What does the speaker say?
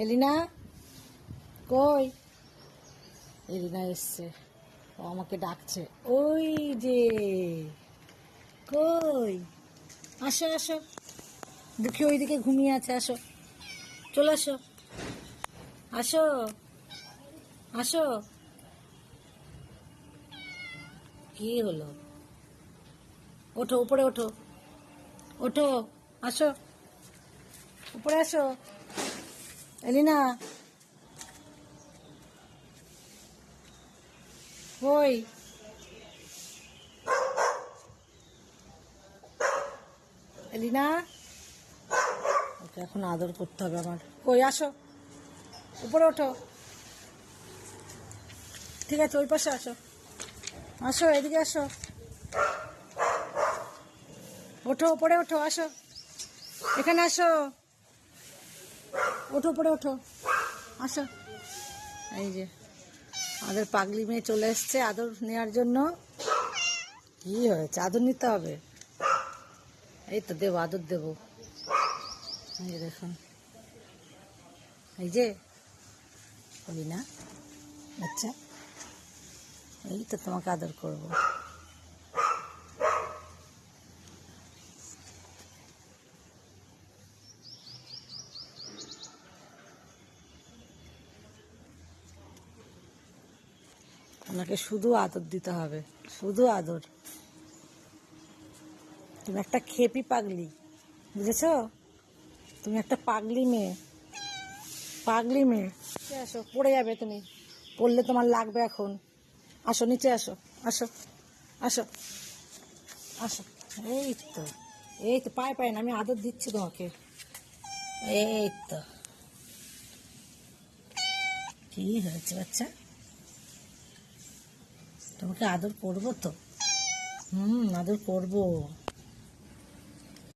এলিনা কই? এলিনা এসছে, ও আমাকে ডাকছে। ওই যে কই, আসো আসো, দেখি ওইদিকে ঘুমিয়ে আছে। আসো, চলে আসো, আসো আসো। কি হলো? ওঠো, উপরে ওঠো, ওঠো, আসো, উপরে আসো। এলিনা কই? এলিনা, ওকে এখন আদর করতে হবে আমার। কই, আসো, উপরে ওঠো। ঠিক আছে, ওই পাশে আসো, আসো এদিকে আসো, ওঠো, উপরে ওঠো, আসো, এখানে আসো, ওঠো, উপরে ওঠো, আসো। এই যে আমাদের পাগলি মেয়ে চলে এসছে আদর নেওয়ার জন্য। কি হয়েছে? আদর নিতে হবে। এই তো দেবো, আদর দেবো। এই যে দেখুন, এই যে বলি না, আচ্ছা, এই তো তোমাকে আদর করবো। ওনাকে শুধু আদর দিতে হবে, শুধু আদর। তুমি একটা খেপি পাগলি, বুঝেছো? তুমি একটা পাগলি মেয়ে, পাগলি মেয়ে। নিচে আসো, পড়ে যাবে তুমি, পড়লে তোমার লাগবে এখন। আসো নিচে আসো, আসো আসো আসো। এই তো, এই তো, পায়ে পায়ে না, আমি আদর দিচ্ছি তোমাকে। এই তো, কি হয়েছে বাচ্চা? তোমাকে আদর করবো তো, আদর করবো।